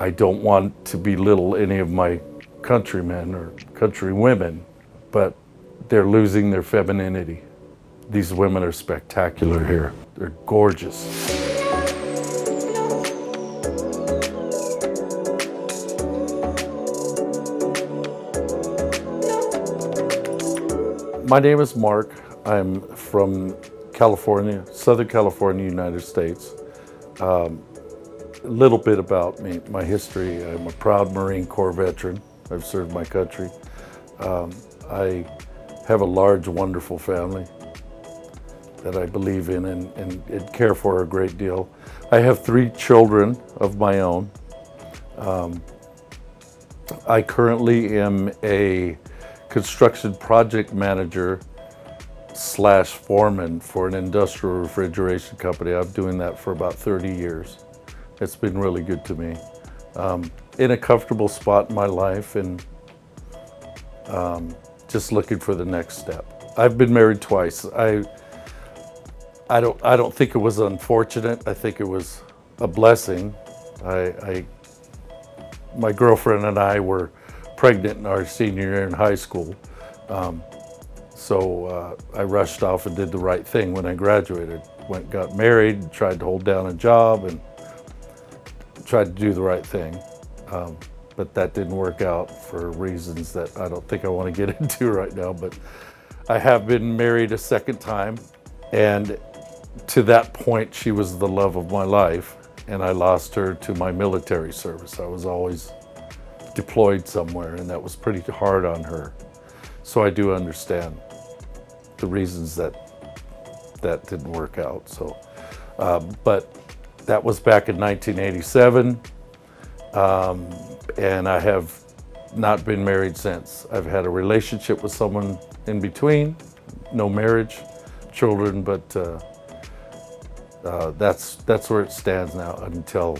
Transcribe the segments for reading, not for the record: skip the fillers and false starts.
I don't want to belittle any of my countrymen or countrywomen, but they're losing their femininity. These women are spectacular here. They're gorgeous. My name is Mark. I'm from California, Southern California, United States. A little bit about me, my history. I'm a proud Marine Corps veteran. I've served my country. I have a large, wonderful family that I believe in and care for a great deal. I have 3 children of my own. I currently am a construction project manager / foreman for an industrial refrigeration company. I'm doing that for about 30 years. It's been really good to me. In a comfortable spot in my life and just looking for the next step. I've been married twice. I don't think it was unfortunate. I think it was a blessing. My girlfriend and I were pregnant in our senior year in high school. So I rushed off and did the right thing when I graduated. Got married, tried to hold down a job and tried to do the right thing. But that didn't work out for reasons that I don't think I want to get into right now. But I have been married a second time, and to that point, she was the love of my life, and I lost her to my military service. I was always deployed somewhere, and that was pretty hard on her. So I do understand the reasons that didn't work out. So, but that was back in 1987, and I have not been married since. I've had a relationship with someone in between, no marriage, children, but that's where it stands now until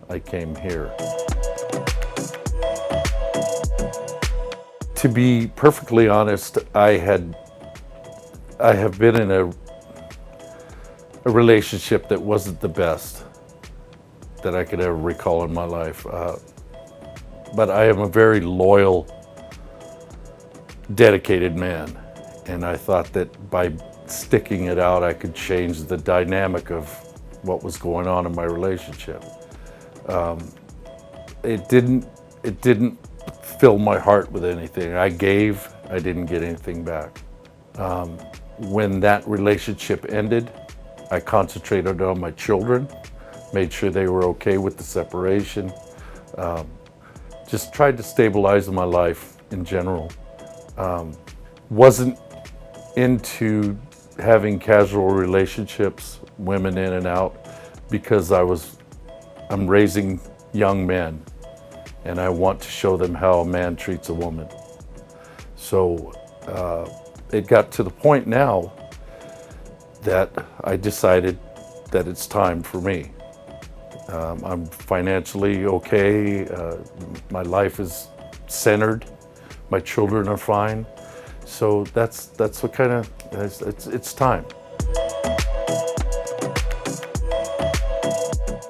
I came here. To be perfectly honest, I have been in a relationship that wasn't the best that I could ever recall in my life. But I am a very loyal, dedicated man. And I thought that by sticking it out, I could change the dynamic of what was going on in my relationship. It didn't fill my heart with anything. I gave, I didn't get anything back. When that relationship ended, I concentrated on my children, made sure they were okay with the separation, just tried to stabilize my life in general. Wasn't into having casual relationships, women in and out, because I'm raising young men, and I want to show them how a man treats a woman. So it got to the point now that I decided that it's time for me. I'm financially okay. My life is centered. My children are fine. So that's what kind of, it's time.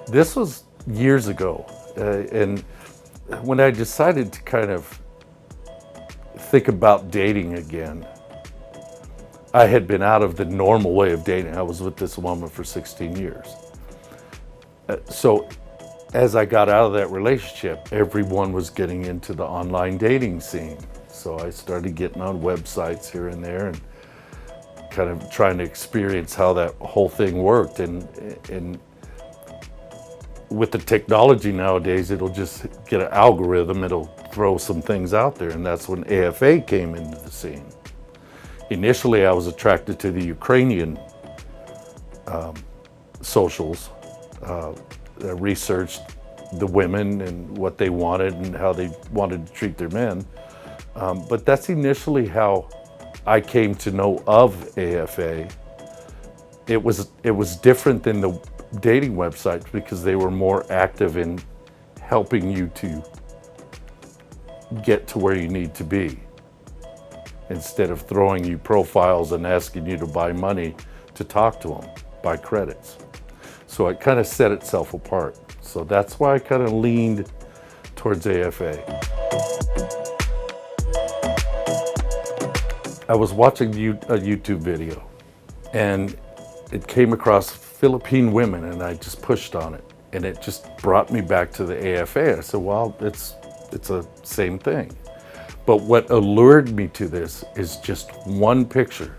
This was years ago. And when I decided to kind of think about dating again, I had been out of the normal way of dating. I was with this woman for 16 years. So as I got out of that relationship, everyone was getting into the online dating scene. So I started getting on websites here and there and kind of trying to experience how that whole thing worked. And with the technology nowadays, it'll just get an algorithm, it'll throw some things out there, and that's when AFA came into the scene. Initially, I was attracted to the Ukrainian socials. I researched the women and what they wanted and how they wanted to treat their men. But that's initially how I came to know of AFA. It was different than the dating websites because they were more active in helping you to get to where you need to be, instead of throwing you profiles and asking you to buy money to talk to them, buy credits. So it kind of set itself apart. So that's why I kind of leaned towards AFA. I was watching a YouTube video, and it came across Philippine women, and I just pushed on it, and it just brought me back to the AFA. I said, well, it's a same thing. But what allured me to this is just one picture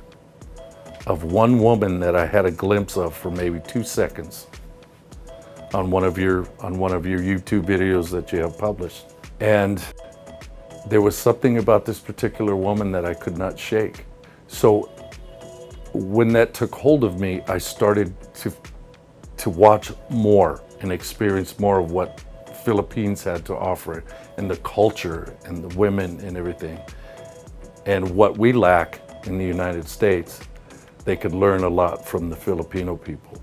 of one woman that I had a glimpse of for maybe 2 seconds on one of your YouTube videos that you have published. And there was something about this particular woman that I could not shake. So when that took hold of me, I started to watch more and experience more of what Philippines had to offer, and the culture and the women and everything. And what we lack in the United States, they could learn a lot from the Filipino people.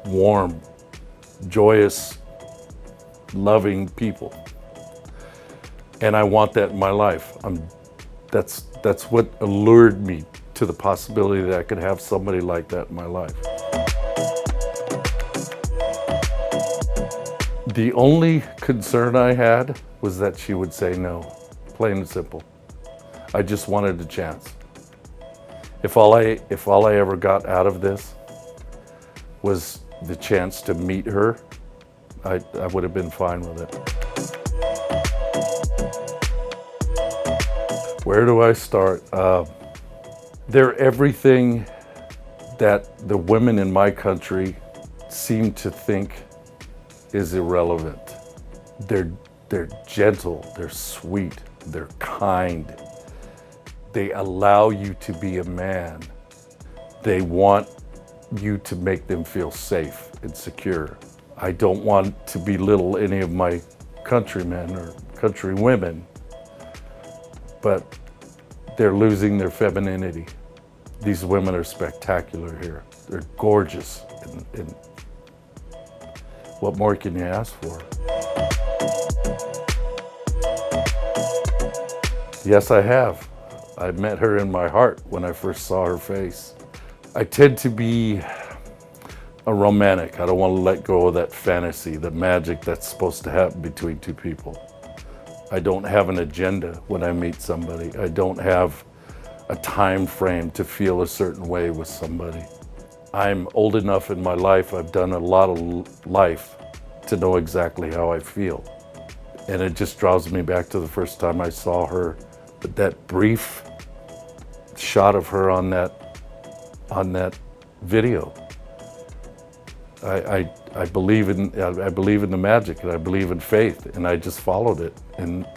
Warm, joyous, loving people. And I want that in my life. That's what allured me to the possibility that I could have somebody like that in my life. The only concern I had was that she would say no, plain and simple. I just wanted a chance. If all I ever got out of this was the chance to meet her, I would have been fine with it. Where do I start? They're everything that the women in my country seem to think is irrelevant. They're gentle, they're sweet, they're kind. They allow you to be a man. They want you to make them feel safe and secure. I don't want to belittle any of my countrymen or countrywomen, but they're losing their femininity. These women are spectacular here. They're gorgeous. And what more can you ask for? Yes, I have. I met her in my heart when I first saw her face. I tend to be a romantic. I don't want to let go of that fantasy, the magic that's supposed to happen between two people. I don't have an agenda when I meet somebody. I don't have a time frame to feel a certain way with somebody. I'm old enough in my life, I've done a lot of life to know exactly how I feel. And it just draws me back to the first time I saw her. But that brief shot of her on that video, I believe in the magic, and I believe in faith, and I just followed it, and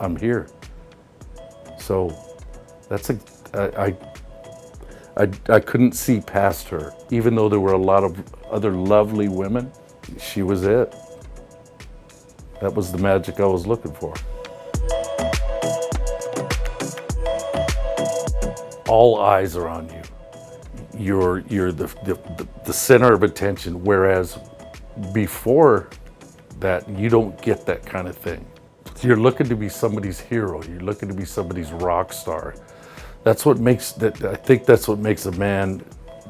I'm here. So that's I couldn't see past her, even though there were a lot of other lovely women. She was it. That was the magic I was looking for. All eyes are on you. You're the center of attention, whereas before that, you don't get that kind of thing. You're looking to be somebody's hero. You're looking to be somebody's rock star. I think that's what makes a man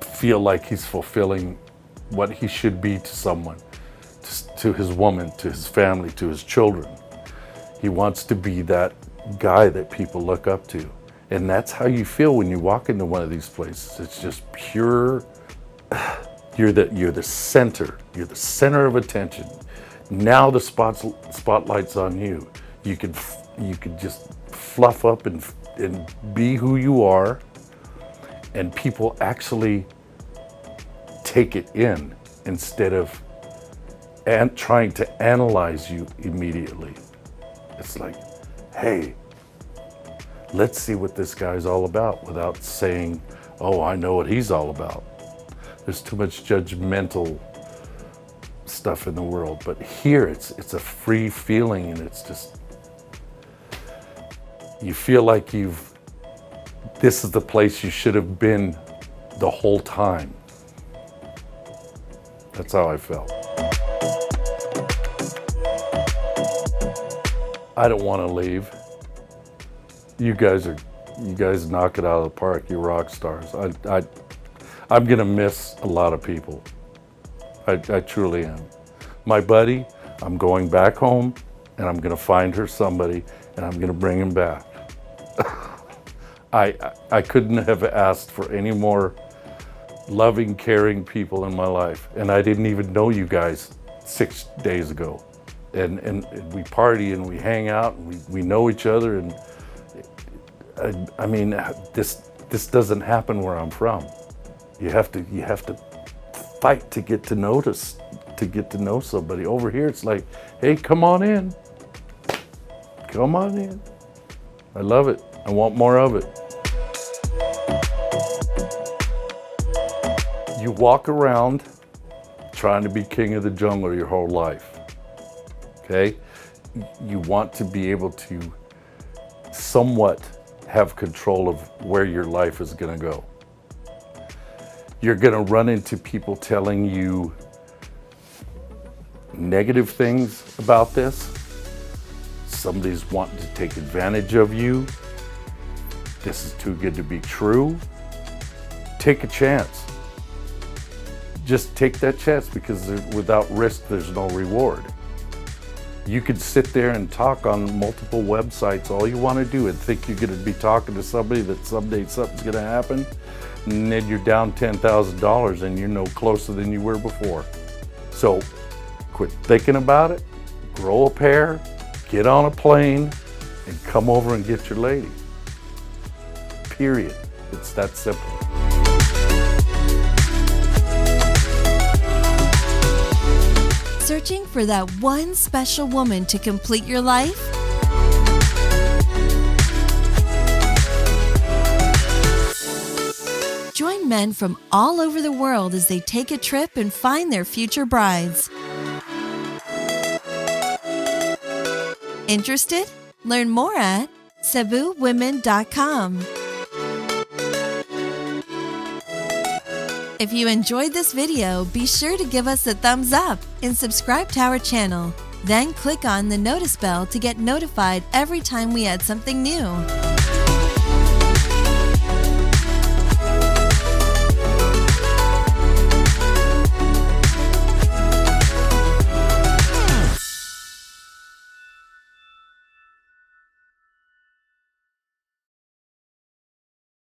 feel like he's fulfilling what he should be to someone, to his woman, to his family, to his children. He wants to be that guy that people look up to. And that's how you feel when you walk into one of these places. It's just pure, you're the center. You're the center of attention. Now the spotlight's on you. You can just fluff up and be who you are, and people actually take it in instead of trying to analyze you immediately. It's like, hey, let's see what this guy's all about, without saying, oh, I know what he's all about. There's too much judgmental stuff in the world, but here it's a free feeling, and it's just, you feel like this is the place you should have been the whole time. That's how I felt. I don't want to leave. You guys knock it out of the park. You're rock stars. I'm gonna miss a lot of people. I truly am. My buddy, I'm going back home and I'm going to find her somebody, and I'm going to bring him back. I couldn't have asked for any more loving, caring people in my life. And I didn't even know you guys 6 days ago. And we party and we hang out and we know each other. And I mean, this doesn't happen where I'm from. You have to fight to get to notice, to get to know somebody. Over here, it's like, hey, come on in. Come on in. I love it. I want more of it. You walk around trying to be king of the jungle your whole life, okay? You want to be able to somewhat have control of where your life is gonna go. You're gonna run into people telling you negative things about this. Somebody's wanting to take advantage of you. This is too good to be true. Take a chance. Just take that chance, because without risk, there's no reward. You could sit there and talk on multiple websites all you want to do and think you're going to be talking to somebody that someday something's going to happen, and then you're down $10,000 and you're no closer than you were before. So quit thinking about it, grow a pair, get on a plane, and come over and get your lady. Period. It's that simple. Searching for that one special woman to complete your life? Join men from all over the world as they take a trip and find their future brides. Interested? Learn more at cebuwomen.com. If you enjoyed this video, be sure to give us a thumbs up and subscribe to our channel. Then click on the notice bell to get notified every time we add something new.